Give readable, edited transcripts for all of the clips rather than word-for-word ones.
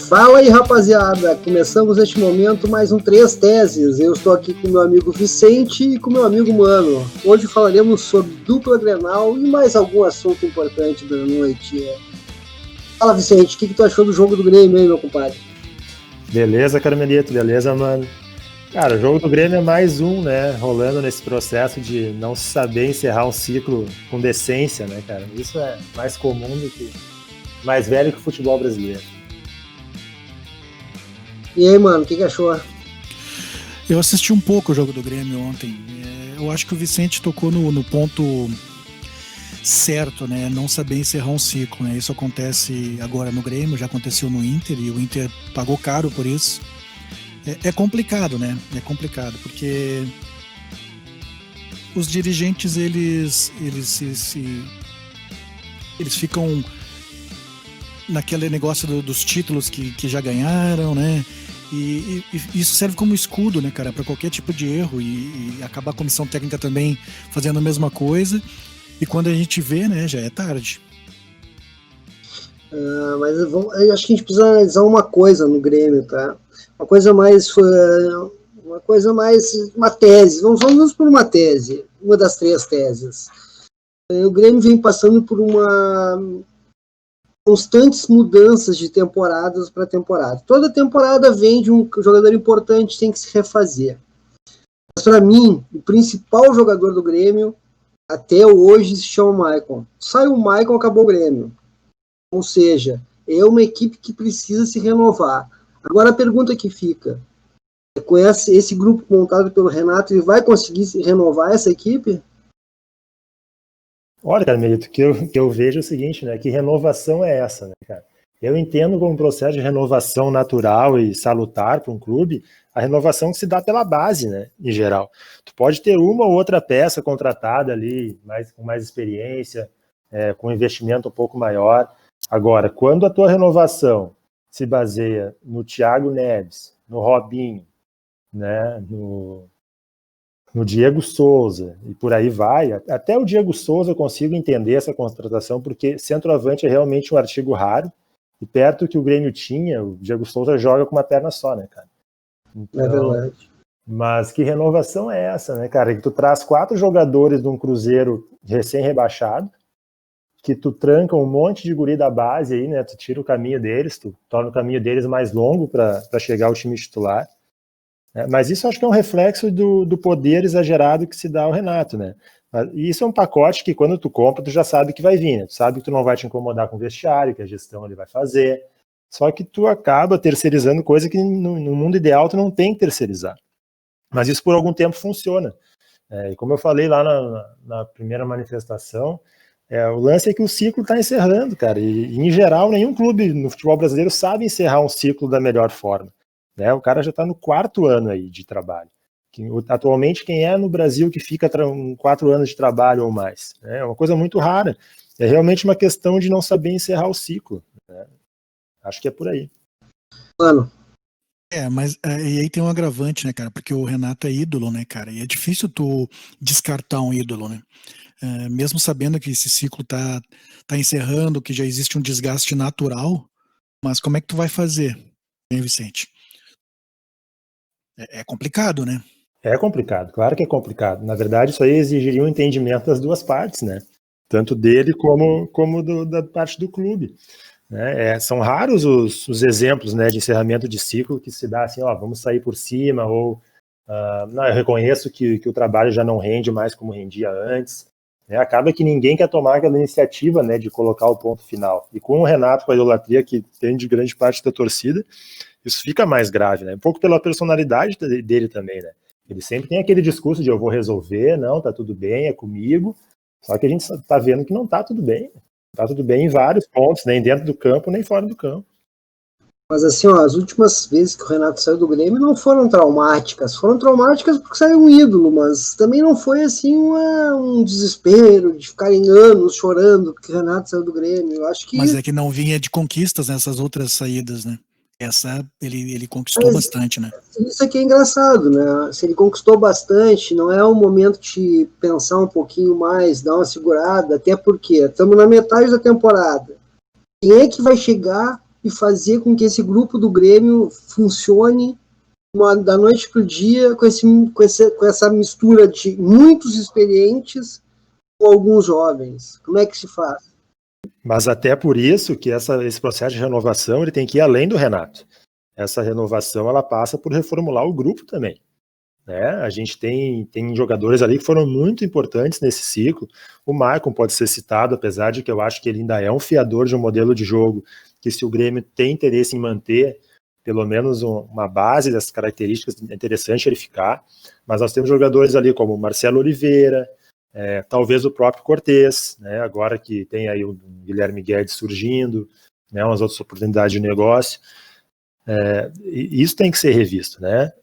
Fala aí, rapaziada, começamos neste momento mais um Três Teses. Eu estou aqui com meu amigo Vicente e com meu amigo Mano. Hoje falaremos sobre dupla Grenal e mais algum assunto importante da noite. Fala, Vicente, o que tu achou do jogo do Grêmio aí, meu compadre? Beleza, Carmelito, beleza, mano? Cara, o jogo do Grêmio é mais um, né, rolando nesse processo de não saber encerrar um ciclo com decência, né, cara? Isso é mais comum do que... mais velho que o futebol brasileiro. E aí, mano, o que achou? Eu assisti um pouco o jogo do Grêmio ontem. Eu acho que o Vicente tocou no ponto certo, né? Não saber encerrar um ciclo, né? Isso acontece agora no Grêmio, já aconteceu no Inter e o Inter pagou caro por isso. É complicado, né? É complicado, porque os dirigentes, eles ficam naquele negócio dos títulos que já ganharam, né? E isso serve como escudo, né, cara, para qualquer tipo de erro e acabar a comissão técnica também fazendo a mesma coisa. E quando a gente vê, né, já é tarde. Mas eu acho que a gente precisa analisar uma coisa no Grêmio, tá? Uma tese. Vamos por uma tese, uma das três teses. O Grêmio vem passando por constantes mudanças de temporadas para temporada. Toda temporada vem de um jogador importante, tem que se refazer. Mas para mim, o principal jogador do Grêmio até hoje se chama Maicon. Sai o Maicon, acabou o Grêmio. Ou seja, é uma equipe que precisa se renovar. Agora a pergunta que fica, com esse grupo montado pelo Renato, ele vai conseguir se renovar essa equipe? Olha, Carmelito, que eu vejo é o seguinte, né? Que renovação é essa, né, cara? Eu entendo como um processo de renovação natural e salutar para um clube, a renovação que se dá pela base, né, em geral. Tu pode ter uma ou outra peça contratada ali, com mais experiência, com investimento um pouco maior. Agora, quando a tua renovação se baseia no Thiago Neves, no Robinho, né, no Diego Souza, e por aí vai. Até o Diego Souza eu consigo entender essa contratação, porque centroavante é realmente um artigo raro, e perto do que o Grêmio tinha, o Diego Souza joga com uma perna só, né, cara? Então, é verdade. Mas que renovação é essa, né, cara? Que tu traz 4 jogadores de um Cruzeiro recém-rebaixado, que tu tranca um monte de guri da base aí, né? Tu tira o caminho deles, tu torna o caminho deles mais longo para chegar ao time titular. Mas isso acho que é um reflexo do poder exagerado que se dá ao Renato, né? E isso é um pacote que quando tu compra, tu já sabe que vai vir, né? Tu sabe que tu não vai te incomodar com o vestiário, que a gestão ele vai fazer. Só que tu acaba terceirizando coisa que no mundo ideal tu não tem que terceirizar. Mas isso por algum tempo funciona. E como eu falei lá na primeira manifestação, o lance é que o ciclo está encerrando, cara. E em geral, nenhum clube no futebol brasileiro sabe encerrar um ciclo da melhor forma. Né, o cara já está no 4º ano aí de trabalho. Atualmente, quem é no Brasil que fica 4 anos de trabalho ou mais? É uma coisa muito rara. É realmente uma questão de não saber encerrar o ciclo. Né? Acho que é por aí. Mano. Mas e aí tem um agravante, né, cara? Porque o Renato é ídolo, né, cara? E é difícil tu descartar um ídolo, né? Mesmo sabendo que esse ciclo tá encerrando, que já existe um desgaste natural, mas como é que tu vai fazer, hein, Vicente? É complicado, né? É complicado, claro que é complicado. Na verdade, isso aí exigiria um entendimento das duas partes, né? Tanto dele como da parte do clube. Né? São raros os exemplos, né, de encerramento de ciclo que se dá assim, vamos sair por cima, ou não, eu reconheço que o trabalho já não rende mais como rendia antes. Né? Acaba que ninguém quer tomar aquela iniciativa, né, de colocar o ponto final. E com o Renato, com a idolatria que tem de grande parte da torcida, isso fica mais grave, né? Um pouco pela personalidade dele também, né? Ele sempre tem aquele discurso de eu vou resolver, não, tá tudo bem, é comigo. Só que a gente tá vendo que não tá tudo bem. Tá tudo bem em vários pontos, nem dentro do campo, nem fora do campo. Mas assim, as últimas vezes que o Renato saiu do Grêmio não foram traumáticas. Foram traumáticas porque saiu um ídolo, mas também não foi assim um desespero de ficarem anos chorando porque o Renato saiu do Grêmio. Eu acho que... Mas é que não vinha de conquistas nessas outras saídas, né? Essa ele conquistou bastante, né? Isso aqui é engraçado, né? Se ele conquistou bastante, não é o momento de pensar um pouquinho mais, dar uma segurada, até porque estamos na metade da temporada. Quem é que vai chegar e fazer com que esse grupo do Grêmio funcione da noite para o dia com essa mistura de muitos experientes com alguns jovens? Como é que se faz? Mas até por isso que esse processo de renovação ele tem que ir além do Renato. Essa renovação ela passa por reformular o grupo também. Né? A gente tem jogadores ali que foram muito importantes nesse ciclo. O Maicon pode ser citado, apesar de que eu acho que ele ainda é um fiador de um modelo de jogo que, se o Grêmio tem interesse em manter pelo menos uma base dessas características, é interessante ele ficar. Mas nós temos jogadores ali como o Marcelo Oliveira, talvez o próprio Cortez, né? Agora que tem aí o Guilherme Guedes surgindo, né? Umas outras oportunidades de negócio. Isso tem que ser revisto, né?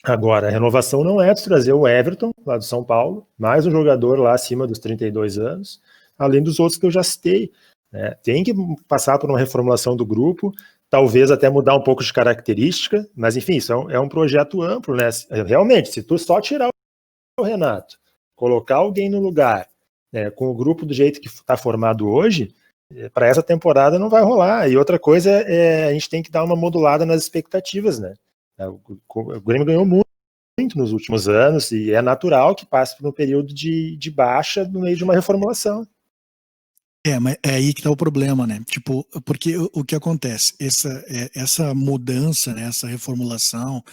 Agora, a renovação não é de trazer o Everton, lá do São Paulo, mais um jogador lá acima dos 32 anos, além dos outros que eu já citei. Né? Tem que passar por uma reformulação do grupo, talvez até mudar um pouco de característica, mas enfim, isso é um projeto amplo, né? Realmente, se tu só tirar o Renato, colocar alguém no lugar, né, com o grupo do jeito que está formado hoje, para essa temporada não vai rolar. E outra coisa a gente tem que dar uma modulada nas expectativas, né? O Grêmio ganhou muito nos últimos anos e é natural que passe por um período de baixa no meio de uma reformulação. Mas é aí que está o problema, né? Tipo, porque o que acontece? Essa mudança, né? Essa reformulação,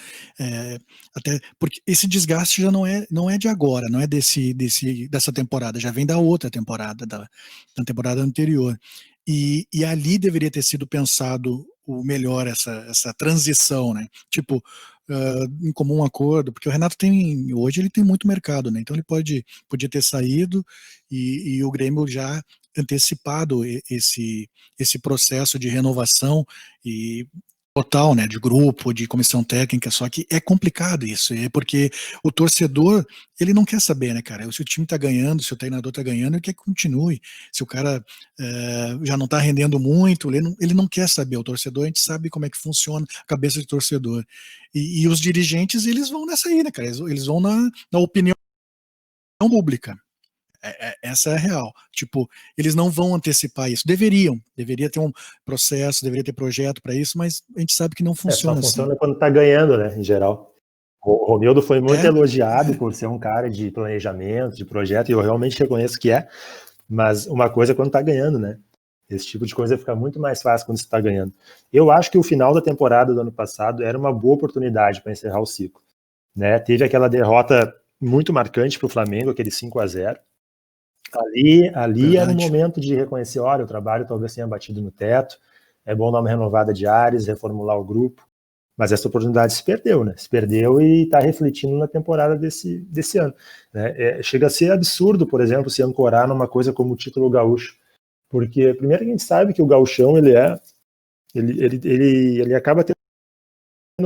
até porque esse desgaste já não é de agora, não é dessa temporada, já vem da outra temporada, da temporada anterior. E ali deveria ter sido pensado o melhor essa transição, né? Tipo, em comum acordo, porque o Renato hoje ele tem muito mercado, né? Então ele podia ter saído e o Grêmio já antecipado esse processo de renovação e total, né, de grupo, de comissão técnica, só que é complicado isso, porque o torcedor, ele não quer saber, né, cara, se o time tá ganhando, se o treinador tá ganhando, ele quer que continue, se o cara já não tá rendendo muito, ele não quer saber, o torcedor, a gente sabe como é que funciona a cabeça de torcedor, e os dirigentes, eles vão nessa aí, né, cara, eles vão na opinião pública. Essa é a real. Tipo, eles não vão antecipar isso. Deveria ter um processo, deveria ter projeto para isso, mas a gente sabe que não funciona só funciona assim. Quando tá ganhando, né, em geral. O Romildo foi muito elogiado por ser um cara de planejamento, de projeto, e eu realmente reconheço que mas uma coisa é quando tá ganhando, né? Esse tipo de coisa fica muito mais fácil quando você está ganhando. Eu acho que o final da temporada do ano passado era uma boa oportunidade para encerrar o ciclo. Né? Teve aquela derrota muito marcante para o Flamengo, aquele 5-0. Ali era um momento de reconhecer, olha, o trabalho talvez tenha batido no teto, é bom dar uma renovada de ares, reformular o grupo, mas essa oportunidade se perdeu, né? Se perdeu e está refletindo na temporada desse ano. Né? Chega a ser absurdo, por exemplo, se ancorar numa coisa como o título gaúcho, porque primeiro que a gente sabe que o gauchão ele acaba tendo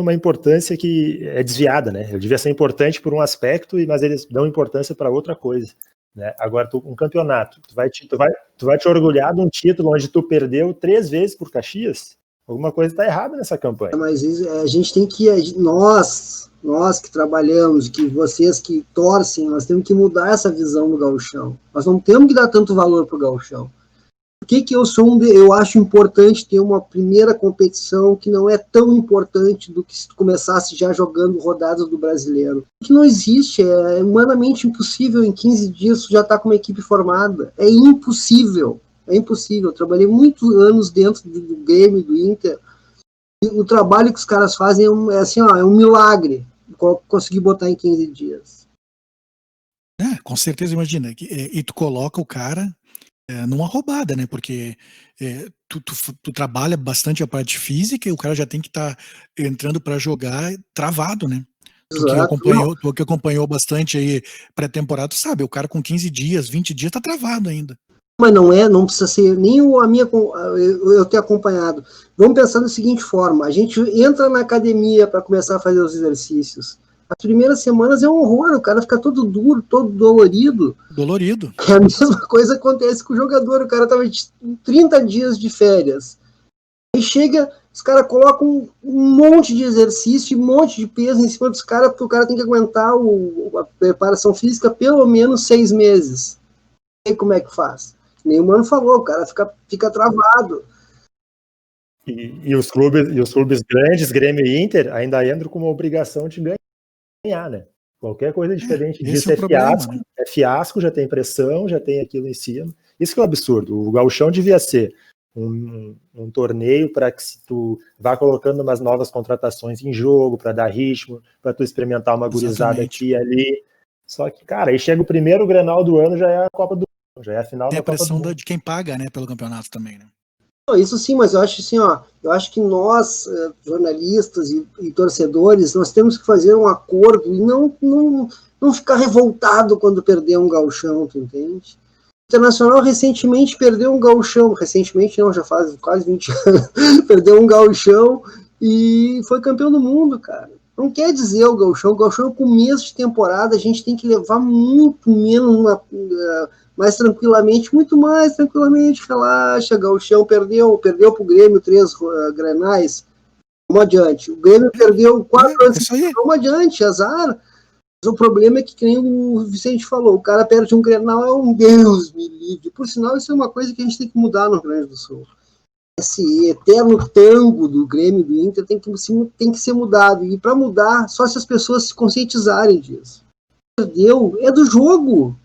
uma importância que é desviada, né? Ele devia ser importante por um aspecto, mas eles dão importância para outra coisa. Né? Agora, um campeonato, tu vai te orgulhar de um título onde tu perdeu 3 vezes por Caxias? Alguma coisa está errada nessa campanha. Mas a gente tem que, nós que trabalhamos, que vocês que torcem, nós temos que mudar essa visão do gauchão. Nós não temos que dar tanto valor para o gauchão. Por que eu acho importante ter uma primeira competição que não é tão importante do que se tu começasse já jogando rodadas do brasileiro? Que não existe, é humanamente impossível em 15 dias tu já estar com uma equipe formada. É impossível. Eu trabalhei muitos anos dentro do Grêmio, do Inter. E o trabalho que os caras fazem é um milagre conseguir botar em 15 dias. Com certeza, imagina. E tu coloca o cara numa roubada, né? Porque tu trabalha bastante a parte física e o cara já tem que estar entrando para jogar travado, né? Tu que acompanhou bastante aí pré-temporada, tu sabe, o cara com 15 dias, 20 dias tá travado ainda. Mas não precisa ser nem eu ter acompanhado. Vamos pensar da seguinte forma: a gente entra na academia para começar a fazer os exercícios. As primeiras semanas é um horror, o cara fica todo duro, todo dolorido. A mesma coisa acontece com o jogador, o cara tava 30 dias de férias. Aí chega, os caras colocam um monte de exercício, um monte de peso em cima dos caras, porque o cara tem que aguentar a preparação física pelo menos 6 meses. E aí como é que faz? Nem o Mano falou, o cara fica travado. E os clubes grandes, Grêmio e Inter, ainda entram com uma obrigação de ganhar, né? Qualquer coisa diferente disso é problema, fiasco, né? é fiasco, já tem pressão, já tem aquilo em cima. Isso que é um absurdo. O Gauchão devia ser um torneio para que tu vá colocando umas novas contratações em jogo, para dar ritmo, para tu experimentar uma gurizada aqui e ali. Só que, cara, aí chega o primeiro Grenal do ano, já é a Copa do Mundo, já é a final Tem da a Copa do pressão Mundo. de quem paga, né, pelo campeonato também, né? Isso sim, mas eu acho assim, eu acho que nós, jornalistas e torcedores, nós temos que fazer um acordo e não ficar revoltado quando perder um gauchão, tu entende? O Internacional recentemente perdeu um gauchão, recentemente não, já faz quase 20 anos, perdeu um gauchão e foi campeão do mundo, cara. Não quer dizer o gauchão é o começo de temporada, a gente tem que levar muito menos mais tranquilamente, muito mais tranquilamente, relaxa, gauchão perdeu pro Grêmio 3 grenais, vamos adiante. O Grêmio perdeu 4 anos, vamos adiante, azar. Mas o problema é que nem o Vicente falou, o cara perde um Grenal, é um Deus me livre. Por sinal, isso é uma coisa que a gente tem que mudar no Rio Grande do Sul. Esse eterno tango do Grêmio e do Inter tem que ser mudado. E para mudar, só se as pessoas se conscientizarem disso. Perdeu, é do jogo,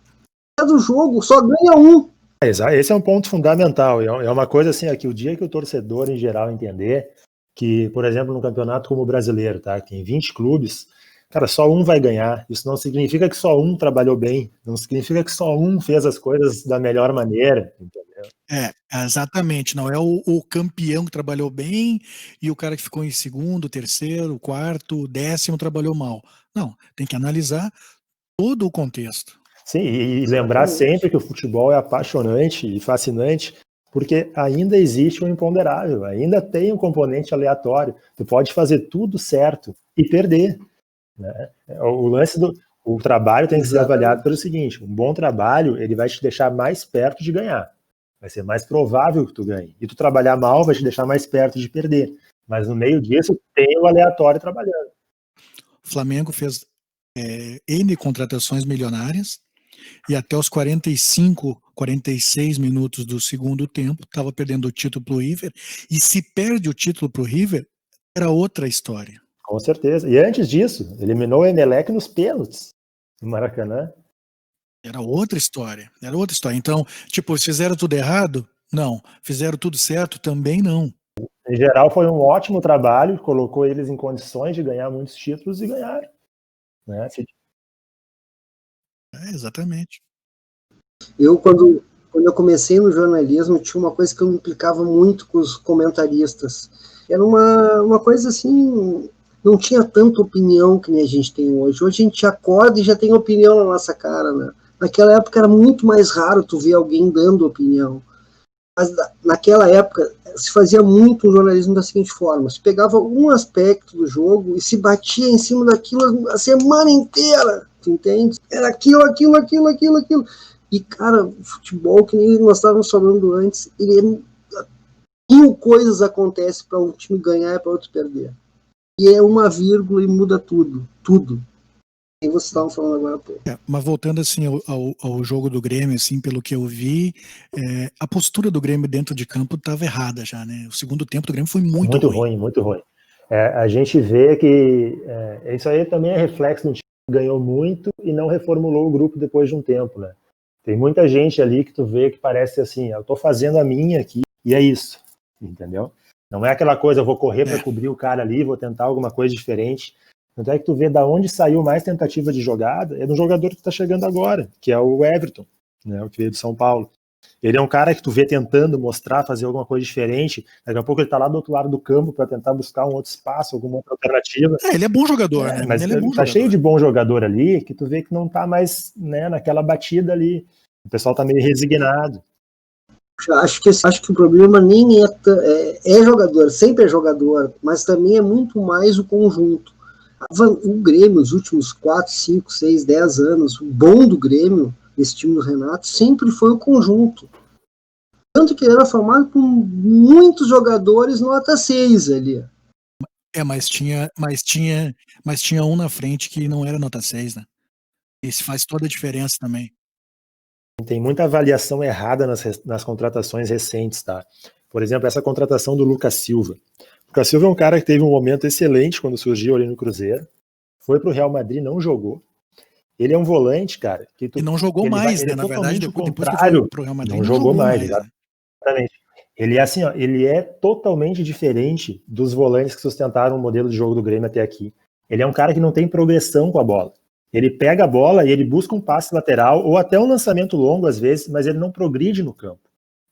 só ganha um. Esse é um ponto fundamental. É uma coisa assim, que o dia que o torcedor em geral entender que, por exemplo, num campeonato como o brasileiro, tá, que tem 20 clubes, cara, só um vai ganhar. Isso não significa que só um trabalhou bem, não significa que só um fez as coisas da melhor maneira, entendeu? Exatamente, não é o campeão que trabalhou bem e o cara que ficou em segundo, terceiro, quarto, décimo trabalhou mal. Não, tem que analisar todo o contexto. Sim, e lembrar sempre que o futebol é apaixonante e fascinante, porque ainda existe um imponderável, ainda tem um componente aleatório. Tu pode fazer tudo certo e perder, né? O lance o trabalho tem que ser avaliado pelo seguinte: um bom trabalho, ele vai te deixar mais perto de ganhar. Vai ser mais provável que tu ganhe. E tu trabalhar mal vai te deixar mais perto de perder. Mas no meio disso tem o aleatório trabalhando. O Flamengo fez N contratações milionárias e até os 45, 46 minutos do segundo tempo estava perdendo o título para o River. E se perde o título para o River, era outra história. Com certeza. E antes disso, eliminou o Emelec nos pênaltis no Maracanã. Era outra história. Então, tipo, fizeram tudo errado? Não. Fizeram tudo certo? Também não. Em geral, foi um ótimo trabalho, colocou eles em condições de ganhar muitos títulos e ganharam. Né? Exatamente. Quando eu comecei no jornalismo, tinha uma coisa que eu me implicava muito com os comentaristas. Era uma coisa assim, não tinha tanta opinião que nem a gente tem hoje. Hoje a gente acorda e já tem opinião na nossa cara, né? Naquela época era muito mais raro tu ver alguém dando opinião. Mas naquela época se fazia muito o jornalismo da seguinte forma: se pegava um aspecto do jogo e se batia em cima daquilo a semana inteira, tu entende? Era aquilo. E, cara, o futebol, que nem nós estávamos falando antes, mil coisas acontecem para um time ganhar e para outro perder. E é uma vírgula e muda tudo. E vocês estavam falando agora há pouco. Mas voltando assim ao jogo do Grêmio, assim, pelo que eu vi, a postura do Grêmio dentro de campo estava errada já, né? O segundo tempo do Grêmio foi muito ruim. Muito ruim. A gente vê que isso aí também é reflexo do time que ganhou muito e não reformulou o grupo depois de um tempo, né? Tem muita gente ali que tu vê que parece assim, eu tô fazendo a minha aqui e é isso, entendeu? Não é aquela coisa, eu vou correr para cobrir o cara ali, vou tentar alguma coisa diferente. Tanto é que tu vê da onde saiu mais tentativa de jogada, é do jogador que tá chegando agora, que é o Everton, né, o que veio do São Paulo. Ele é um cara que tu vê tentando mostrar, fazer alguma coisa diferente, daqui a pouco ele tá lá do outro lado do campo para tentar buscar um outro espaço, alguma outra alternativa. Ele é bom jogador, né? Mas ele é bom tá jogador. cheio de bom jogador ali, que tu vê que não tá mais, né, naquela batida ali. O pessoal tá meio resignado. Acho que o problema nem é jogador, sempre é jogador, mas também é muito mais o conjunto. O Grêmio, os últimos 4, 5, 6, 10 anos, o bom do Grêmio, esse time do Renato, sempre foi o conjunto. Tanto que ele era formado por muitos jogadores nota 6 ali. Mas tinha um na frente que não era nota 6, né? Isso faz toda a diferença também. Tem muita avaliação errada nas contratações recentes, tá? Por exemplo, essa contratação do Lucas Silva. O Lucas Silva é um cara que teve um momento excelente quando surgiu ali no Cruzeiro, foi para o Real Madrid, não jogou. Ele é um volante, cara. E não jogou mais, né? É Na verdade, depois que foi pro Real Madrid, não jogou mais, exatamente. Ele é assim, ó, ele é totalmente diferente dos volantes que sustentaram o modelo de jogo do Grêmio até aqui. Ele é um cara que não tem progressão com a bola. Ele pega a bola e ele busca um passe lateral ou até um lançamento longo às vezes, mas ele não progride no campo.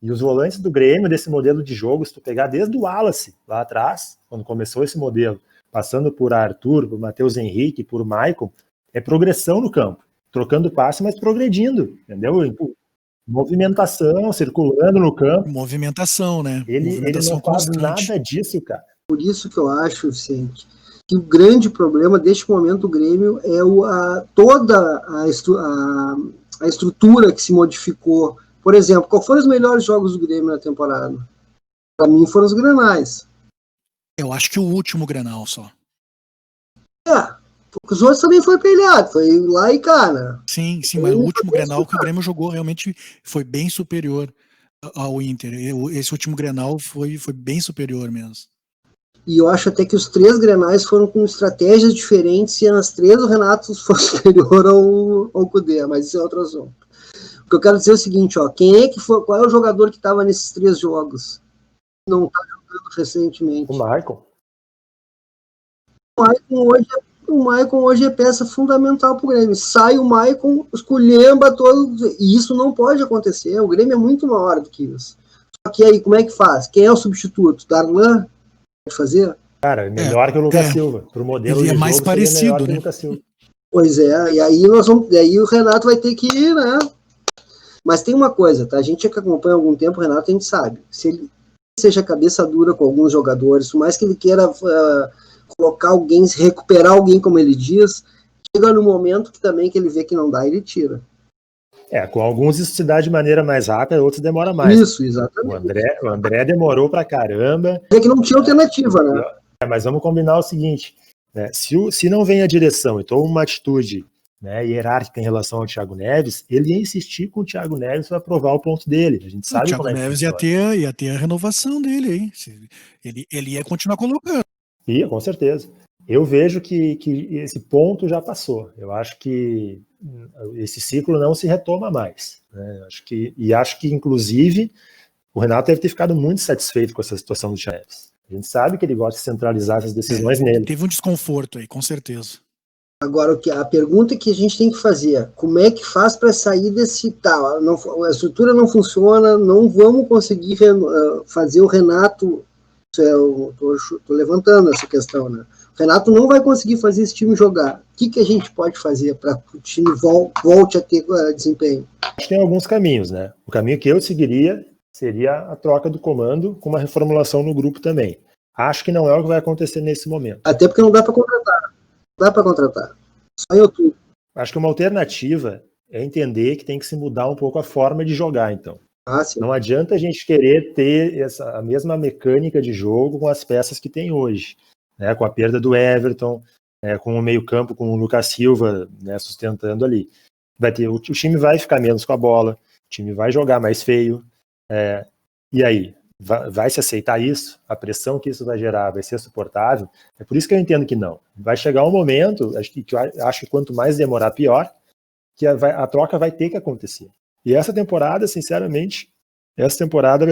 E os volantes do Grêmio, desse modelo de jogo, se tu pegar desde o Wallace, lá atrás, quando começou esse modelo, passando por Arthur, por Matheus Henrique, por Maicon, é progressão no campo. Trocando passe, mas progredindo, entendeu? Movimentação, circulando no campo. Movimentação, né? Ele não faz nada disso, cara. Por isso que eu acho, Vicente, que o grande problema deste momento do Grêmio é toda a estrutura que se modificou. Por exemplo, qual foram os melhores jogos do Grêmio na temporada? Para mim foram os Grenais. Eu acho que o último Grenal só. Os outros também foi peleado, foi lá e cá, né? Sim, mas o último Grenal que o Grêmio jogou realmente foi bem superior ao Inter. Esse último Grenal foi bem superior mesmo. E eu acho até que os 3 Grenais foram com estratégias diferentes e nas 3 o Renato foi superior ao Cudê, mas isso é outro assunto. O que eu quero dizer é o seguinte, ó, qual é o jogador que estava nesses 3 jogos? Não está jogando recentemente. O Maicon. O Maicon hoje é peça fundamental para o Grêmio. Sai o Maicon, esculhamba todo, e isso não pode acontecer. O Grêmio é muito maior do que isso. Só que aí, como é que faz? Quem é o substituto? Darlan? Pode fazer? Cara, melhor que o Lucas Silva. Pro modelo ele de é mais jogo, parecido, né? Pois é, e aí aí o Renato vai ter que ir, né? Mas tem uma coisa, tá? A gente que acompanha há algum tempo, o Renato, a gente sabe. Se ele seja cabeça dura com alguns jogadores, por mais que ele queira colocar alguém, recuperar alguém, como ele diz, chega no momento que também que ele vê que não dá, ele tira. Com alguns isso se dá de maneira mais rápida, outros demora mais. Isso, exatamente. O André demorou pra caramba. É que não tinha alternativa, né? Mas vamos combinar o seguinte, né? Se não vem a direção e toma uma atitude, né, hierárquica em relação ao Thiago Neves, ele ia insistir com o Thiago Neves para provar o ponto dele. A gente sabe o Thiago Neves ia ter a renovação dele aí. Ele ia continuar colocando. Ia, com certeza. Eu vejo que esse ponto já passou. Eu acho que esse ciclo não se retoma mais, né? Acho que, inclusive, o Renato deve ter ficado muito satisfeito com essa situação do Thiago Neves. A gente sabe que ele gosta de centralizar essas decisões nele. Teve um desconforto aí, com certeza. Agora, a pergunta que a gente tem que fazer é como é que faz para sair desse tal? A estrutura não funciona, não vamos conseguir fazer o Renato. Eu tô levantando essa questão, né? O Renato não vai conseguir fazer esse time jogar. O que a gente pode fazer para que o time volte a ter desempenho? Acho que tem alguns caminhos, né? O caminho que eu seguiria seria a troca do comando com uma reformulação no grupo também. Acho que não é o que vai acontecer nesse momento. Até porque não dá para contratar. Não dá para contratar. Só em outubro. Acho que uma alternativa é entender que tem que se mudar um pouco a forma de jogar, então. Não adianta a gente querer ter a mesma mecânica de jogo com as peças que tem hoje, né? Com a perda do Everton, com o meio-campo, com o Lucas Silva, né, sustentando ali. O time vai ficar menos com a bola, o time vai jogar mais feio. E aí? Vai se aceitar isso? A pressão que isso vai gerar vai ser suportável? É por isso que eu entendo que não. Vai chegar um momento, acho que quanto mais demorar, pior, que a troca vai ter que acontecer. E essa temporada, sinceramente, vai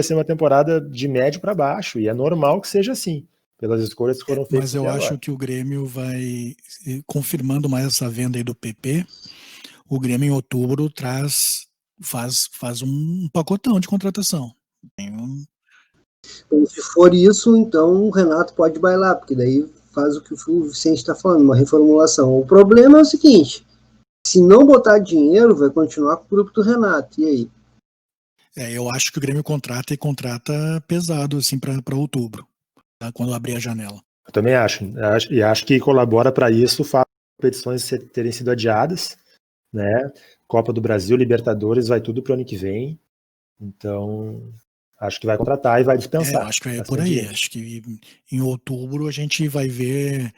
ser uma temporada de médio para baixo, e é normal que seja assim, pelas escolhas que foram feitas. Mas eu acho que o Grêmio vai, confirmando mais essa venda aí do PP, o Grêmio em outubro faz um pacotão de contratação. Então, se for isso, então o Renato pode bailar, porque daí faz o que o Vicente está falando, uma reformulação. O problema é o seguinte, se não botar dinheiro, vai continuar com o grupo do Renato. E aí? Eu acho que o Grêmio contrata pesado assim para outubro, tá? Quando abrir a janela. Eu também acho. E acho que colabora para isso o fato de competições terem sido adiadas, né? Copa do Brasil, Libertadores, vai tudo para o ano que vem. Então, acho que vai contratar e vai dispensar. Eu acho que é por aí. Acho que em outubro a gente vai ver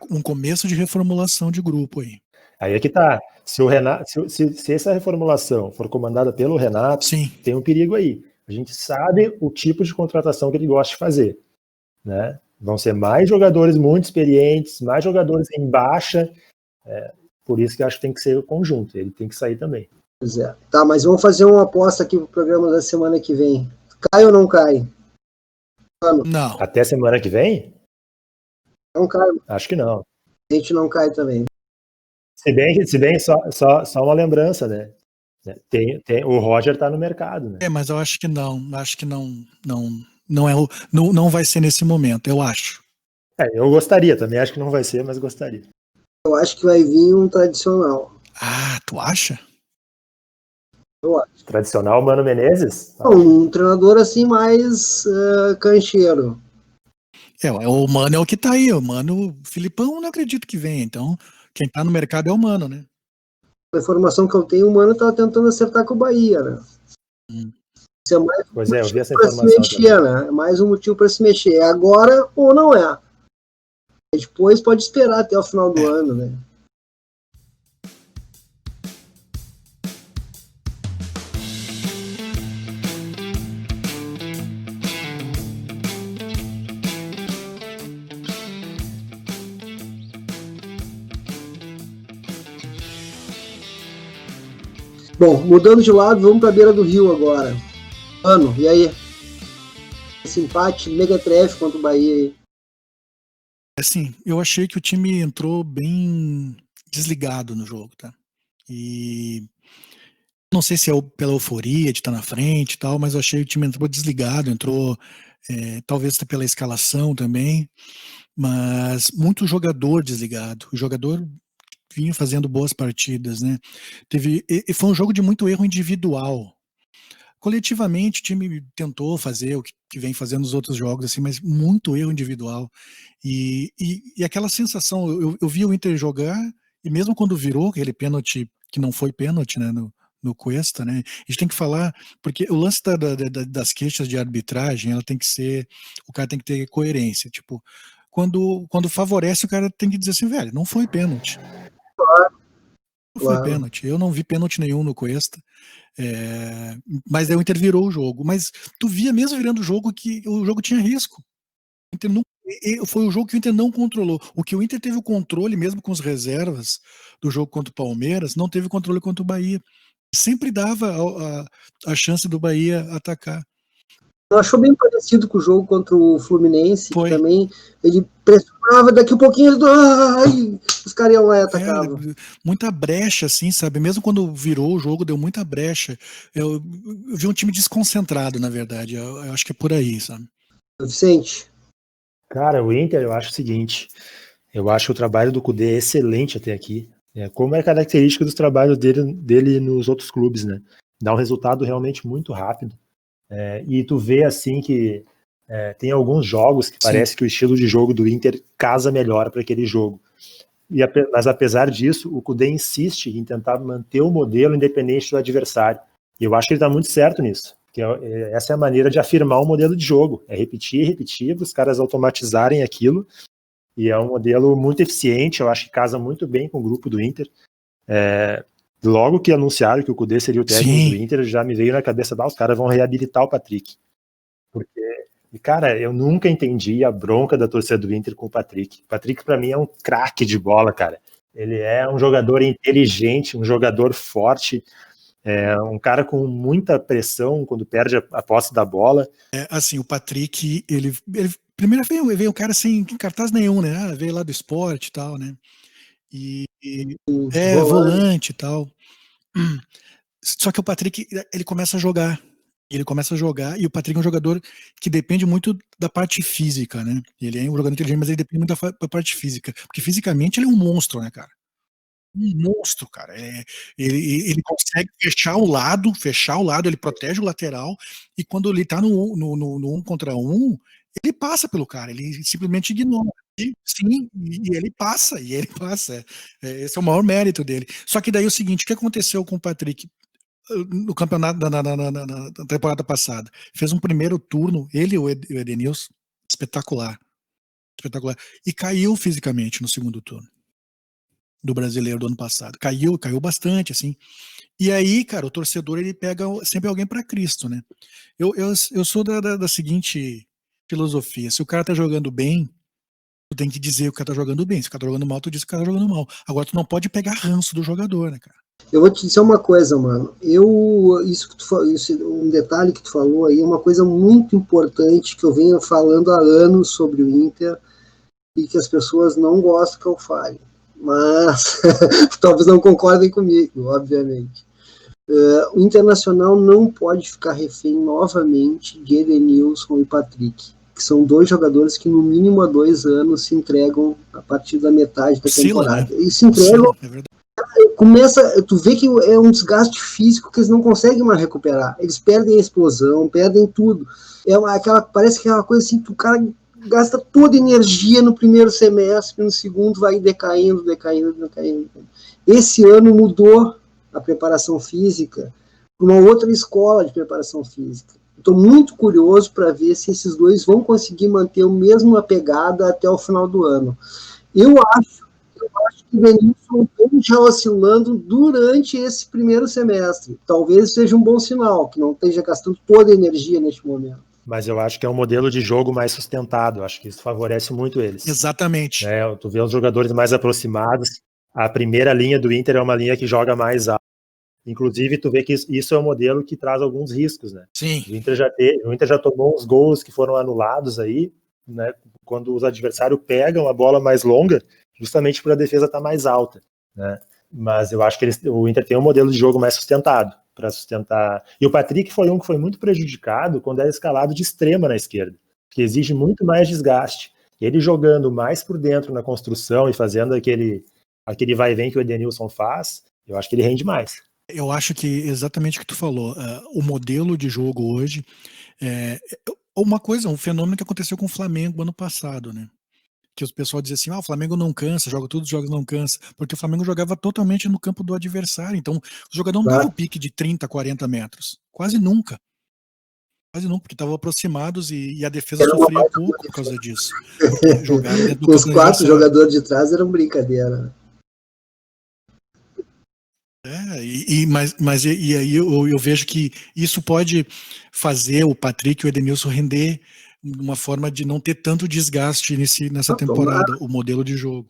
um começo de reformulação de grupo aí. Aí é que tá. Se essa reformulação for comandada pelo Renato, sim, tem um perigo aí. A gente sabe o tipo de contratação que ele gosta de fazer, né? Vão ser mais jogadores muito experientes, mais jogadores em baixa, por isso que eu acho que tem que ser o conjunto, ele tem que sair também. Pois é. Tá, mas vamos fazer uma aposta aqui pro programa da semana que vem. Cai ou não cai? Não. Até semana que vem? Não cai. Acho que não. A gente não cai também. Se bem só uma lembrança, né? O Roger tá no mercado, né? Mas eu acho que não. Acho que não vai ser nesse momento, eu acho. Eu gostaria também, acho que não vai ser, mas gostaria. Eu acho que vai vir um tradicional. Ah, tu acha? Eu acho. Tradicional Mano Menezes? Um treinador assim mais cancheiro. O Mano é o que tá aí. O Mano, o Filipão, não acredito que venha. Então, quem tá no mercado é o Mano, né? A informação que eu tenho, o Mano tá tentando acertar com o Bahia, né? Isso é mais Pois eu vi essa para se informação mexer, também. né? É mais um motivo para se mexer. É agora ou não é. Depois pode esperar até o final do ano, né? Bom, mudando de lado, vamos para a beira do Rio agora. Mano, e aí? Esse empate mequetrefe contra o Bahia aí. Assim, eu achei que o time entrou bem desligado no jogo, tá? E não sei se é pela euforia de estar na frente e tal, mas eu achei que o time entrou desligado, talvez pela escalação também, mas muito jogador desligado. O jogador vinha fazendo boas partidas, né? E foi um jogo de muito erro individual. Coletivamente, o time tentou fazer o que vem fazendo nos outros jogos, assim, mas muito erro individual. E aquela sensação, eu vi o Inter jogar, e mesmo quando virou aquele pênalti, que não foi pênalti, né, no Cuesta, né, a gente tem que falar, porque o lance das queixas de arbitragem, ela tem que ser, o cara tem que ter coerência, tipo, quando favorece, o cara tem que dizer assim, velho, não foi pênalti. Não foi pênalti, eu não vi pênalti nenhum no Cuesta. Mas aí o Inter virou o jogo. Mas tu via mesmo virando o jogo que o jogo tinha risco. O Inter não, foi o jogo que o Inter não controlou. O que o Inter teve o controle, mesmo com as reservas do jogo contra o Palmeiras, não teve controle contra o Bahia. Sempre dava a chance do Bahia atacar. Eu achou bem parecido com o jogo contra o Fluminense, Foi. que também ele pressionava, daqui a pouquinho os caras iam lá e atacavam. Muita brecha, assim, sabe? Mesmo quando virou o jogo, deu muita brecha. Eu vi um time desconcentrado, na verdade. Eu acho que é por aí, sabe? Vicente? Cara, o Inter, eu acho o seguinte, eu acho o trabalho do Kudê excelente até aqui, como é característica dos trabalhos dele nos outros clubes, né? Dá um resultado realmente muito rápido. E tu vê assim que tem alguns jogos que parece que o estilo de jogo do Inter casa melhor para aquele jogo. Mas apesar disso, o Kudê insiste em tentar manter o modelo independente do adversário. E eu acho que ele está muito certo nisso. Porque essa é a maneira de afirmar o modelo de jogo. É repetir, os caras automatizarem aquilo. E é um modelo muito eficiente, eu acho que casa muito bem com o grupo do Inter. Logo que anunciaram que o Kudê seria o técnico do Inter, já me veio na cabeça, os caras vão reabilitar o Patrick. Porque, cara, eu nunca entendi a bronca da torcida do Inter com o Patrick. O Patrick, pra mim, é um craque de bola, cara. Ele é um jogador inteligente, um jogador forte, um cara com muita pressão quando perde a posse da bola. Assim, o Patrick, ele primeiro veio um cara sem cartaz nenhum, né? Veio lá do esporte e tal, né? Volante e tal. Só que o Patrick, ele começa a jogar. E o Patrick é um jogador que depende muito da parte física, né? Ele é um jogador inteligente, mas ele depende muito da parte física. Porque fisicamente ele é um monstro, né, cara? Um monstro, cara. Ele consegue fechar o lado, ele protege o lateral, e quando ele tá no 1 contra 1, ele passa pelo cara, ele simplesmente ignora. Sim, e ele passa. Esse é o maior mérito dele. Só que daí é o seguinte, o que aconteceu com o Patrick no campeonato na temporada passada? Fez um primeiro turno, ele e o Edenilson, espetacular. E caiu fisicamente no segundo turno do Brasileiro do ano passado. Caiu bastante, assim. E aí, cara, o torcedor ele pega sempre alguém para Cristo, né? Eu sou da seguinte filosofia: se o cara tá jogando bem, tu tem que dizer que o cara tá jogando bem. Se o cara tá jogando mal, tu diz que o cara tá jogando mal. Agora, tu não pode pegar ranço do jogador, né, cara? Eu vou te dizer uma coisa, mano. Isso que tu falou, um detalhe que tu falou aí é uma coisa muito importante que eu venho falando há anos sobre o Inter e que as pessoas não gostam que eu fale. Mas talvez não concordem comigo, obviamente. O Internacional não pode ficar refém novamente de Edenilson e Patrick, que são dois jogadores que no mínimo há 2 anos se entregam a partir da metade da temporada. Né? E se entregam, tu vê que é um desgaste físico que eles não conseguem mais recuperar. Eles perdem a explosão, perdem tudo. Parece que é uma coisa assim que o cara gasta toda a energia no primeiro semestre, no segundo vai decaindo. Esse ano mudou a preparação física para uma outra escola de preparação física. Estou muito curioso para ver se esses dois vão conseguir manter a mesma pegada até o final do ano. Eu acho que o Denilson vem já oscilando durante esse primeiro semestre. Talvez seja um bom sinal, que não esteja gastando toda a energia neste momento. Mas eu acho que é um modelo de jogo mais sustentado. Eu acho que isso favorece muito eles. Exatamente. Tu vê os jogadores mais aproximados. A primeira linha do Inter é uma linha que joga mais alto. Inclusive, tu vê que isso é um modelo que traz alguns riscos, né? Sim. O Inter já tomou uns gols que foram anulados aí, né? Quando os adversários pegam a bola mais longa, justamente por a defesa estar mais alta, né? Mas eu acho que o Inter tem um modelo de jogo mais sustentado para sustentar. E o Patrick foi um que foi muito prejudicado quando era escalado de extrema na esquerda, que exige muito mais desgaste. Ele jogando mais por dentro na construção e fazendo aquele vai e vem que o Edenilson faz, eu acho que ele rende mais. Eu acho que exatamente o que tu falou, o modelo de jogo hoje um fenômeno que aconteceu com o Flamengo ano passado, né? Que o pessoal dizia assim, o Flamengo não cansa, joga todos os jogos, não cansa, porque o Flamengo jogava totalmente no campo do adversário, então o jogador não dava o pique de 30, 40 metros, quase nunca, porque estavam aproximados e a defesa sofria pouco por causa disso, porque jogaram dentro do Os 4 jogadores de trás eram brincadeira. Mas aí eu vejo que isso pode fazer o Patrick e o Edenilson render uma forma de não ter tanto desgaste nessa temporada, o modelo de jogo.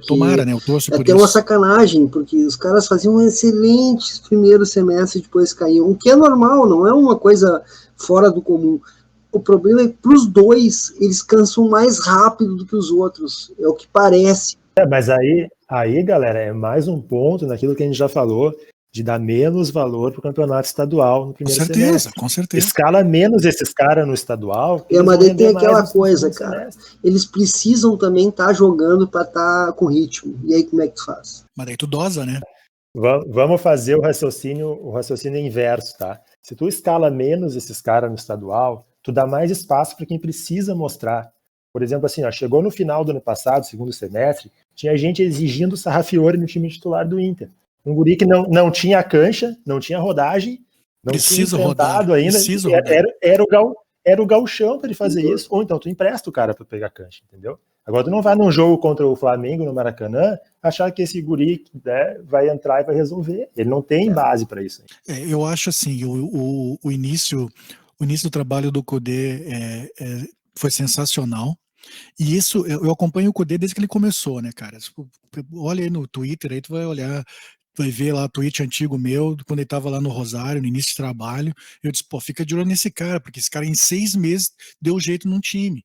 Tomara, né? Eu torço por isso. É até uma sacanagem, porque os caras faziam um excelente primeiro semestre e depois caíam, o que é normal, não é uma coisa fora do comum. O problema é que para os dois, eles cansam mais rápido do que os outros, é o que parece. Mas aí, galera, é mais um ponto naquilo que a gente já falou, de dar menos valor para o campeonato estadual no primeiro semestre. Com certeza. Escala menos esses caras no estadual. Mas daí tem aquela coisa, cara. Eles precisam também estar jogando para estar com ritmo. E aí como é que tu faz? Mas daí tu dosa, né? Vamos fazer o raciocínio inverso, tá? Se tu escala menos esses caras no estadual, tu dá mais espaço para quem precisa mostrar. Por exemplo, assim, chegou no final do ano passado, segundo semestre, tinha gente exigindo o Sarrafiori no time titular do Inter. Um guri que não tinha cancha, não tinha rodagem, não tinha enfrentado ainda. Era o gauchão para ele fazer isso. Ou então tu empresta o cara para pegar cancha, entendeu? Agora tu não vai num jogo contra o Flamengo no Maracanã achar que esse guri, né, vai entrar e vai resolver. Ele não tem base para isso. Eu acho assim, o início do trabalho do Cudê foi sensacional. E isso, eu acompanho o Cudê desde que ele começou, né, cara? Olha aí no Twitter, aí tu vai olhar, vai ver lá o tweet antigo meu, quando ele tava lá no Rosário, no início de trabalho. Eu disse, fica de olho nesse cara, porque esse cara em 6 meses deu jeito num time.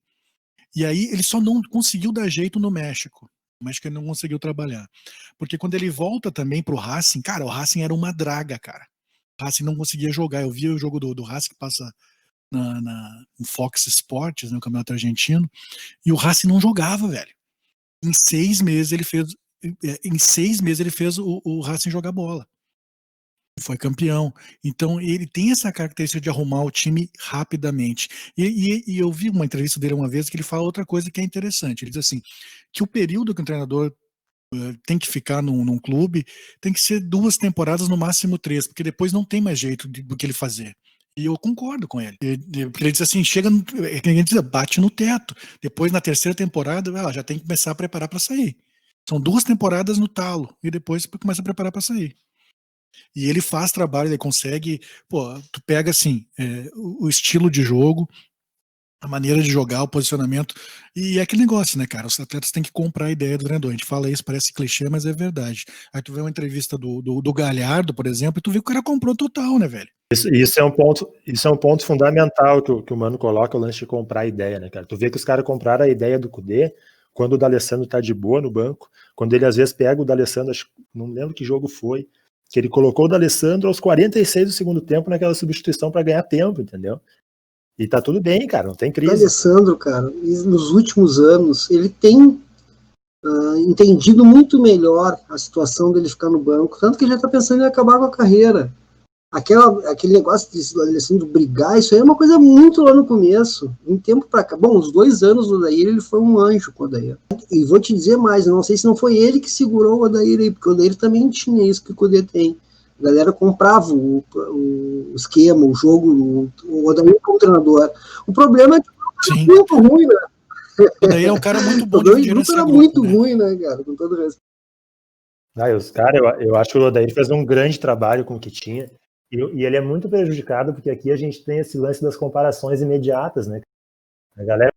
E aí ele só não conseguiu dar jeito no México. Mas que ele não conseguiu trabalhar. Porque quando ele volta também pro Racing, cara, o Racing era uma draga, cara. O Racing não conseguia jogar. Eu vi o jogo do Racing que passa no Fox Sports, no Campeonato Argentino, e o Racing não jogava, velho. Em 6 meses ele fez o Racing jogar bola. Foi campeão. Então ele tem essa característica de arrumar o time rapidamente. E eu vi uma entrevista dele uma vez que ele fala outra coisa que é interessante. Ele diz assim, que o período que o treinador tem que ficar num clube tem que ser 2 temporadas, no máximo 3, porque depois não tem mais jeito do que ele fazer. E eu concordo com ele. Porque ele diz assim, bate no teto. Depois, na 3ª temporada, já tem que começar a preparar para sair. São 2 temporadas no talo. E depois começa a preparar para sair. E ele faz trabalho, ele consegue, pô, tu pega assim, o estilo de jogo, a maneira de jogar, o posicionamento, e é aquele negócio, né, cara? Os atletas têm que comprar a ideia do treinador. A gente fala isso, parece clichê, mas é verdade. Aí tu vê uma entrevista do Galhardo, por exemplo, e tu vê que o cara comprou total, né, velho? Isso é um ponto fundamental que o Mano coloca, o lance de comprar a ideia, né, cara? Tu vê que os caras compraram a ideia do Kudê quando o D'Alessandro tá de boa no banco, quando ele às vezes pega o D'Alessandro, não lembro que jogo foi, que ele colocou o D'Alessandro aos 46 do segundo tempo naquela substituição para ganhar tempo, entendeu? E tá tudo bem, cara, não tem crise. O D'Alessandro, cara, nos últimos anos, ele tem entendido muito melhor a situação dele ficar no banco, tanto que ele já tá pensando em acabar com a carreira. Aquele negócio de Alessandro brigar, isso aí é uma coisa muito lá no começo. Um tempo pra cá. Bom, uns 2 anos do Odair, ele foi um anjo com o Odair. E vou te dizer mais, eu não sei se não foi ele que segurou o Odair aí, porque o Odair também tinha isso que o Kudê tem. A galera comprava o esquema, o jogo, o Odair como treinador. O problema é que Sim. é muito ruim, né? O Odair é um cara muito bom de gerenciar grupo. Era muito ruim, né, cara? Com todo o resto. Os caras, eu acho que o Odair fez um grande trabalho com o que tinha. E ele é muito prejudicado, porque aqui a gente tem esse lance das comparações imediatas, né? A galera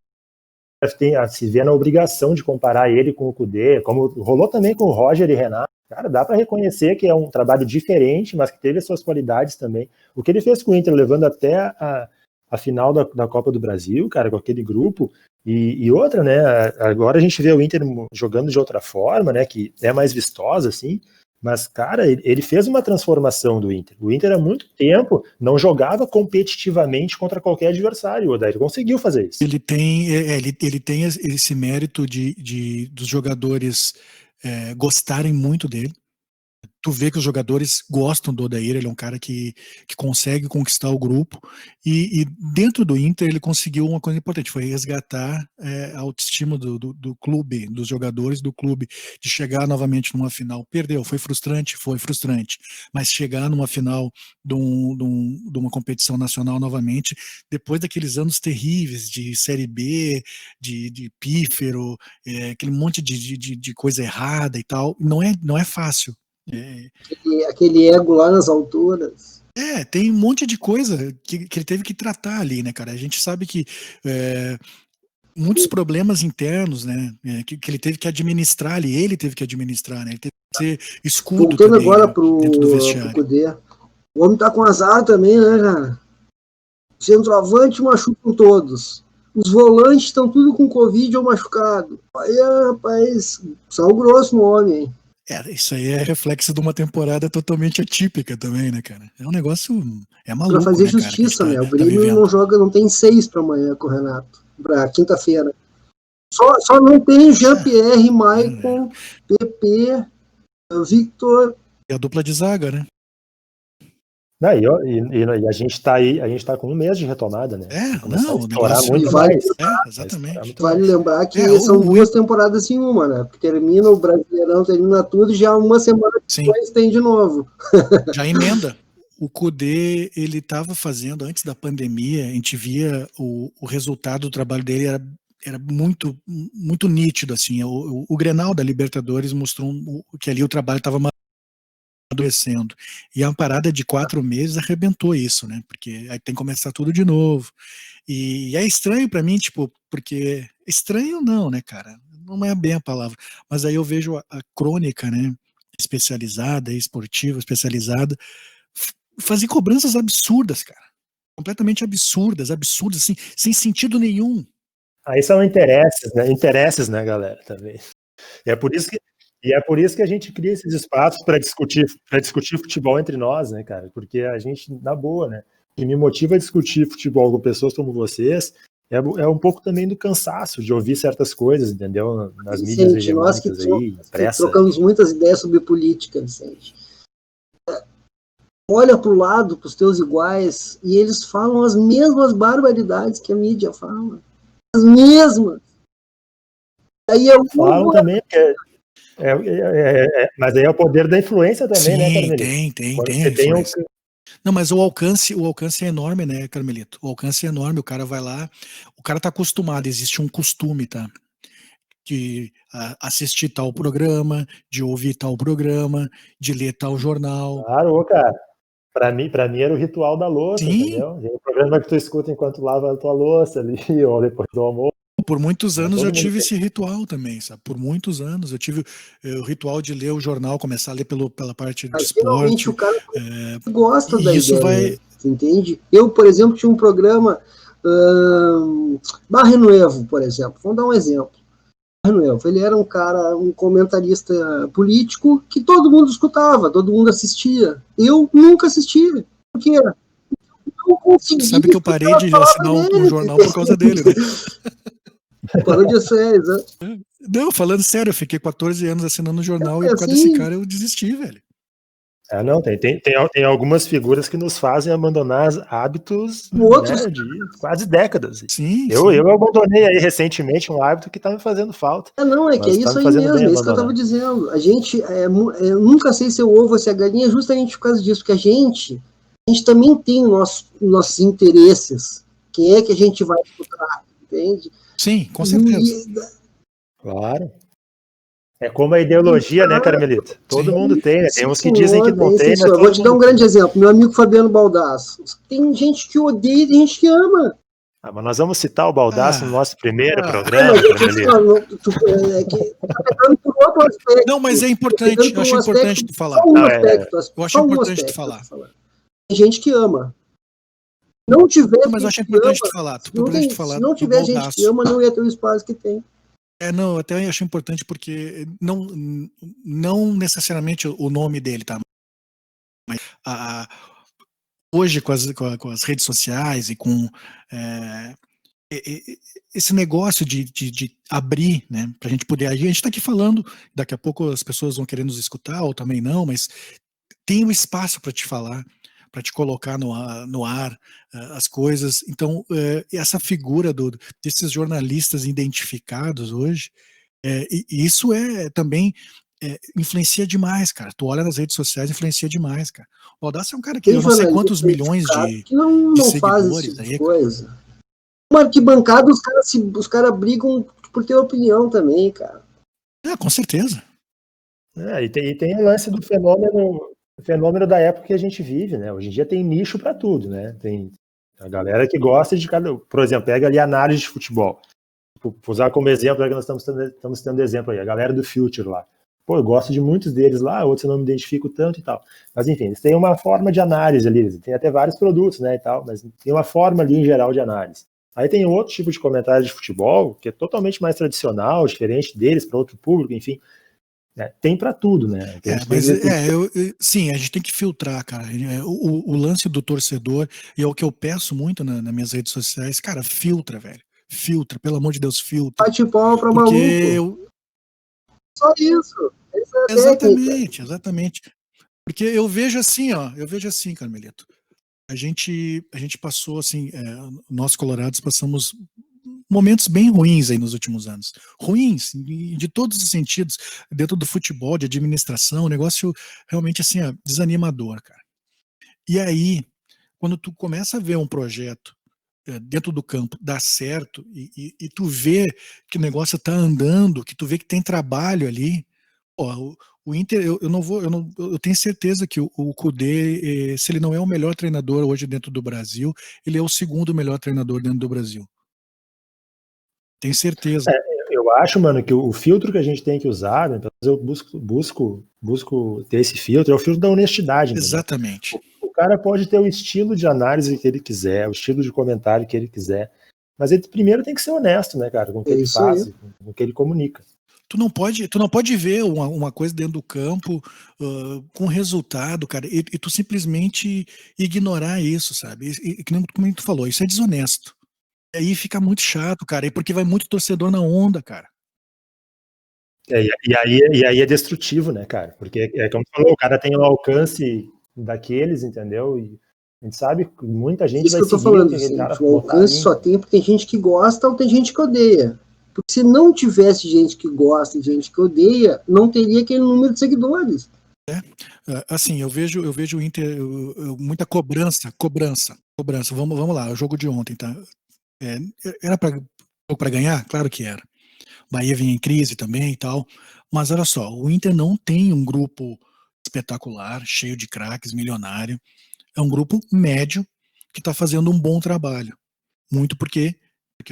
se vê na obrigação de comparar ele com o Kudê, como rolou também com o Roger e Renato. Cara, dá para reconhecer que é um trabalho diferente, mas que teve as suas qualidades também. O que ele fez com o Inter, levando até a final da Copa do Brasil, cara, com aquele grupo, e outra, né? Agora a gente vê o Inter jogando de outra forma, né? Que é mais vistosa, assim. Mas, cara, ele fez uma transformação do Inter. O Inter há muito tempo não jogava competitivamente contra qualquer adversário. O Odair conseguiu fazer isso. Ele tem esse mérito dos jogadores gostarem muito dele. Tu vê que os jogadores gostam do Odair, ele é um cara que consegue conquistar o grupo, e dentro do Inter ele conseguiu uma coisa importante, foi resgatar a autoestima do clube, dos jogadores do clube, de chegar novamente numa final. Perdeu, foi frustrante, mas chegar numa final de uma competição nacional novamente, depois daqueles anos terríveis de Série B, de pífero, aquele monte de coisa errada e tal, não é fácil. Aquele ego lá nas alturas. Tem um monte de coisa que ele teve que tratar ali, né, cara? A gente sabe que muitos problemas internos, né, que ele teve que administrar ali, ele teve que administrar, né? Ele teve que ser escudo. Voltando também, agora né, dentro do vestiário. Kudê. O homem tá com azar também, né, cara? Centroavante machucam todos. Os volantes estão tudo com Covid ou machucado. Aí, rapaz, sal grosso no homem, hein? Isso aí é reflexo de uma temporada totalmente atípica também, né, cara? É um negócio, maluco, pra fazer né, justiça, cara, né? O Grêmio não joga, não tem 6 para amanhã com o Renato, pra quinta-feira. Só não tem Jean-Pierre, Maicon, PP, Victor. E a dupla de zaga, né? Não, e a gente tá aí, a gente tá com um mês de retomada, né? Não, o negócio muito vale mais. Exatamente. Vale lembrar que são 2 temporadas em uma, né? Porque termina o Brasileirão, termina tudo, e já uma semana depois tem de novo. Já emenda. O Kudê, ele estava fazendo, antes da pandemia, a gente via o resultado do trabalho dele era muito, muito nítido, assim. O Grenal da Libertadores mostrou que ali o trabalho estava amadurecendo. E a parada de 4 meses arrebentou isso, né? Porque aí tem que começar tudo de novo. E é estranho para mim, tipo, porque estranho não, né, cara? Não é bem a palavra. Mas aí eu vejo a crônica, né, especializada, esportiva, especializada, fazer cobranças absurdas, cara. Completamente absurdas, assim, sem sentido nenhum. Aí são interesses, né, galera, também. E é por isso que a gente cria esses espaços para discutir futebol entre nós, né, cara? Porque a gente, na boa, né? O que me motiva a discutir futebol com pessoas como vocês é um pouco também do cansaço de ouvir certas coisas, entendeu? Nas mídias hegemônicas aí, pressa. Trocamos muitas ideias sobre política, Vicente. Olha para o lado, para os teus iguais, e eles falam as mesmas barbaridades que a mídia fala. As mesmas. Aí falam também, porque mas aí é o poder da influência também, sim, né, Carmelito? Tem Não, mas o alcance é enorme, né, Carmelito? O alcance é enorme, o cara vai lá, o cara tá acostumado, existe um costume, tá? de assistir tal programa, de ouvir tal programa, de ler tal jornal. Claro, cara. Pra mim era o ritual da louça, Sim. entendeu? E o programa que tu escuta enquanto lava a tua louça ali, ou depois do almoço. Por muitos anos eu tive tem. esse ritual também, sabe? Por muitos anos eu tive o ritual de ler o jornal, começar a ler pela parte de esporte. O cara gosta da isso ideia, entende? Eu, por exemplo, tinha um programa Barre Nuevo, por exemplo. Vamos dar um exemplo. Barre Nuevo, ele era um comentarista político que todo mundo escutava, todo mundo assistia. Eu nunca assistia. Por quê? Não consegui. Sabe que eu parei de assinar um jornal por causa dele, né? Parou de ser, Não, falando sério, eu fiquei 14 anos assinando o jornal e por causa desse cara eu desisti, velho. Não, tem algumas figuras que nos fazem abandonar hábitos, né, de quase décadas. Sim, eu abandonei aí recentemente um hábito que tá me fazendo falta. Não, é que é isso aí mesmo, é isso que eu tava dizendo. A gente, eu nunca sei se é o ovo ou se é a galinha, justamente por causa disso, porque a gente também tem nossos interesses. Quem é que a gente vai escutar, entende? Sim, com certeza. Claro. É como a ideologia, né, Carmelita? Todo mundo tem, né? Tem uns que dizem que não tem, mas eu vou te dar um grande exemplo. Meu amigo Fabiano Baldasso. Tem gente que odeia e tem gente que ama. Mas nós vamos citar o Baldasso no nosso primeiro programa, Carmelita. Não, mas é importante, eu acho importante tu falar. Eu acho importante tu falar. Tem gente que ama. Não tiver. Mas eu acho importante tu falar. Se não tiver gente que ama, não ia ter o espaço que tem. Não, até eu acho importante porque não necessariamente o nome dele, tá? Mas hoje com as redes sociais e com esse negócio de abrir, né, pra gente poder agir, a gente tá aqui falando, daqui a pouco as pessoas vão querer nos escutar ou também não, mas tem um espaço para te falar, para te colocar no ar as coisas. Então, essa figura desses jornalistas identificados hoje, e isso também influencia demais, cara. Tu olha nas redes sociais, influencia demais, cara. O Baldasso é um cara que eu não sei quantos milhões de seguidores faz esse tipo de coisa. Uma arquibancada, os caras brigam por ter opinião também, cara. Com certeza. E tem o lance do fenômeno da época que a gente vive, né? Hoje em dia tem nicho para tudo, né? Tem a galera que gosta de cada. Por exemplo, pega ali a análise de futebol. Vou usar como exemplo, que nós estamos tendo exemplo aí, a galera do Future lá. Pô, eu gosto de muitos deles lá, outros eu não me identifico tanto e tal. Mas enfim, eles têm uma forma de análise ali, tem até vários produtos, né, e tal, mas tem uma forma ali em geral de análise. Aí tem outro tipo de comentário de futebol, que é totalmente mais tradicional, diferente deles, para outro público, enfim. Tem para tudo, né? Sim, a gente tem que filtrar, cara. O lance do torcedor, e é o que eu peço muito nas minhas redes sociais, cara, filtra, velho. Filtra, pelo amor de Deus, filtra. Bate palma pra maluco. Só isso. Exatamente. Porque eu vejo assim, Carmelito. A gente passou assim, nós colorados passamos momentos bem ruins aí nos últimos anos. Ruins, de todos os sentidos, dentro do futebol, de administração, negócio realmente assim, desanimador, cara. E aí, quando tu começa a ver um projeto dentro do campo dar certo e tu vê que o negócio tá andando, que tu vê que tem trabalho ali, o Inter, eu tenho certeza que o Kudê, se ele não é o melhor treinador hoje dentro do Brasil, ele é o segundo melhor treinador dentro do Brasil. Tenho certeza. Eu acho, mano, que o filtro que a gente tem que usar, né, eu busco ter esse filtro, é o filtro da honestidade. Exatamente. O cara pode ter o estilo de análise que ele quiser, o estilo de comentário que ele quiser, mas ele primeiro tem que ser honesto, né, cara, com o que ele faz, com o que ele comunica. Tu não pode ver uma coisa dentro do campo com resultado, cara, e tu simplesmente ignorar isso, sabe? E como tu falou, isso é desonesto. E aí fica muito chato, cara, e porque vai muito torcedor na onda, cara. E aí é destrutivo, né, cara? Porque como tu falou, o cara tem um alcance daqueles, entendeu? E a gente sabe que muita gente isso vai seguir. Isso que eu tô falando, assim, o alcance só tem porque tem gente que gosta ou tem gente que odeia. Porque se não tivesse gente que gosta e gente que odeia, não teria aquele número de seguidores. Assim, eu vejo o Inter, muita cobrança. Vamos lá, o jogo de ontem, tá? Era para ganhar? Claro que era. Bahia vinha em crise também e tal. Mas olha só, o Inter não tem um grupo espetacular, cheio de craques, milionário. É um grupo médio que está fazendo um bom trabalho. Muito porque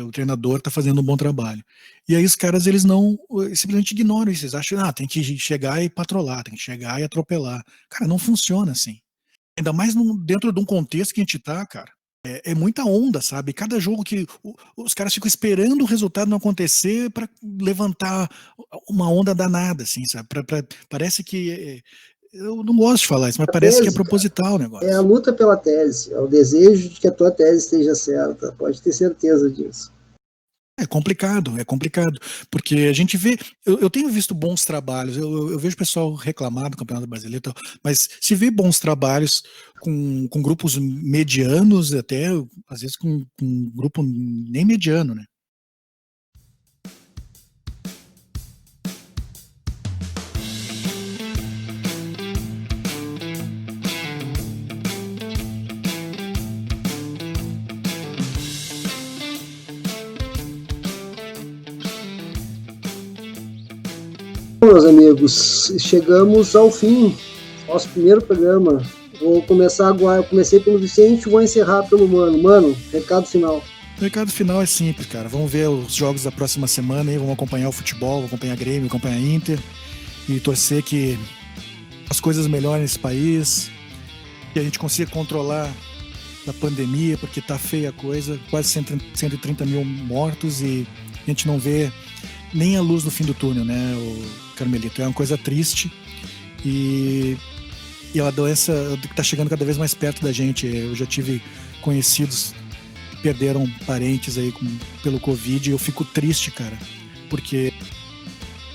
o treinador está fazendo um bom trabalho. E aí os caras, eles não, simplesmente ignoram isso. Eles acham, tem que chegar e patrolar, tem que chegar e atropelar. Cara, não funciona assim. Ainda mais dentro de um contexto que a gente tá, cara. É muita onda, sabe? Cada jogo que os caras ficam esperando o resultado não acontecer para levantar uma onda danada, assim, sabe? Parece que... eu não gosto de falar isso, mas parece que é proposital o negócio. É a luta pela tese, é o desejo de que a tua tese esteja certa, pode ter certeza disso. É complicado, porque a gente vê, eu tenho visto bons trabalhos, eu vejo o pessoal reclamar do Campeonato Brasileiro, mas se vê bons trabalhos com grupos medianos, até às vezes com um grupo nem mediano, né? Meus amigos, chegamos ao fim do nosso primeiro programa. Vou começar agora. Eu comecei pelo Vicente, vou encerrar pelo Mano. Mano, recado final. O recado final é simples, cara. Vamos ver os jogos da próxima semana aí, vamos acompanhar o futebol, vamos acompanhar Grêmio, acompanhar Inter e torcer que as coisas melhorem nesse país, que a gente consiga controlar a pandemia, porque tá feia a coisa, quase 130 mil mortos e a gente não vê nem a luz no fim do túnel, né, o Carmelito? É uma coisa triste e é uma doença que tá chegando cada vez mais perto da gente. Eu já tive conhecidos que perderam parentes aí pelo Covid e eu fico triste, cara, porque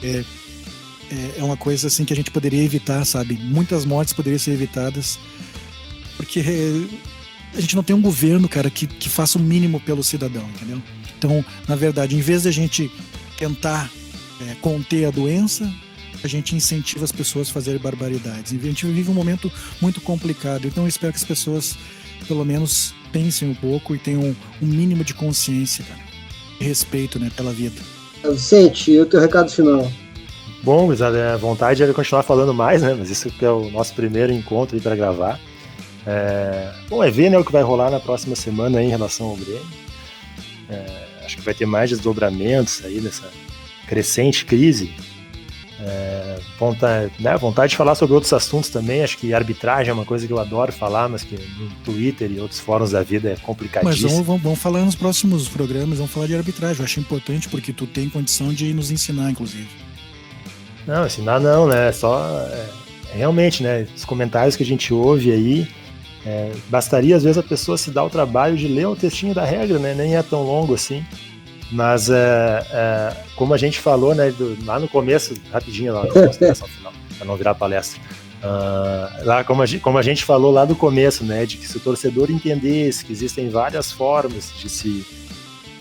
é uma coisa assim que a gente poderia evitar, sabe? Muitas mortes poderiam ser evitadas, porque a gente não tem um governo, cara, que faça o mínimo pelo cidadão, entendeu? Então, na verdade, em vez de a gente tentar conter a doença, a gente incentiva as pessoas a fazerem barbaridades. A gente vive um momento muito complicado, então eu espero que as pessoas, pelo menos, pensem um pouco e tenham um mínimo de consciência, cara, e respeito, né, pela vida. Vicente, e o teu recado final? Bom, a vontade era continuar falando mais, né? Mas isso que é o nosso primeiro encontro aí para gravar. Bom, ver, né, o que vai rolar na próxima semana aí em relação ao Grêmio. Acho que vai ter mais desdobramentos aí nessa crescente crise. Vontade de falar sobre outros assuntos também. Acho que arbitragem é uma coisa que eu adoro falar, mas que no Twitter e outros fóruns da vida é complicadíssimo. Mas vamos falar nos próximos programas, vamos falar de arbitragem. Eu acho importante porque tu tem condição de nos ensinar, inclusive. Não, ensinar não, né? Só realmente, né? Os comentários que a gente ouve aí, bastaria às vezes a pessoa se dar o trabalho de ler o textinho da regra, né? Nem é tão longo assim. Mas como a gente falou, né? Lá no começo, rapidinho, lá na consideração final, para não virar palestra. Lá como a gente falou lá do começo, né? De que se o torcedor entendesse que existem várias formas de se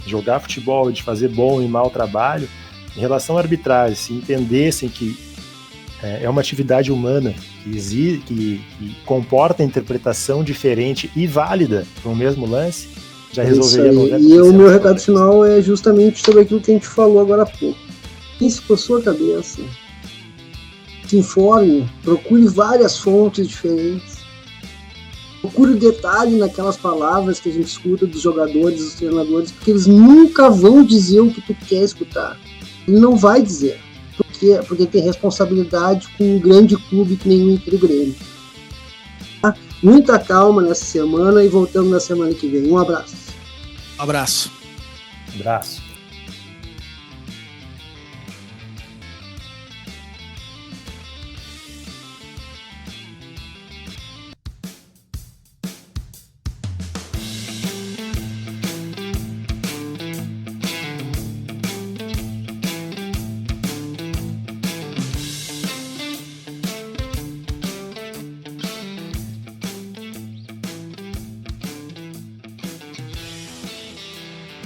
jogar futebol, de fazer bom e mau trabalho, em relação à arbitragem, se entendessem que é uma atividade humana que comporta interpretação diferente e válida para o mesmo lance, já resolveria 90%. E o meu recado final é justamente sobre aquilo que a gente falou agora há pouco. Pense com a sua cabeça, se informe, procure várias fontes diferentes, procure detalhe naquelas palavras que a gente escuta dos jogadores, dos treinadores, porque eles nunca vão dizer o que tu quer escutar. Ele não vai dizer, porque tem responsabilidade com um grande clube que nem o Inter e o Grêmio. Tá? Muita calma nessa semana e voltamos na semana que vem. Um abraço. Um abraço. Abraço.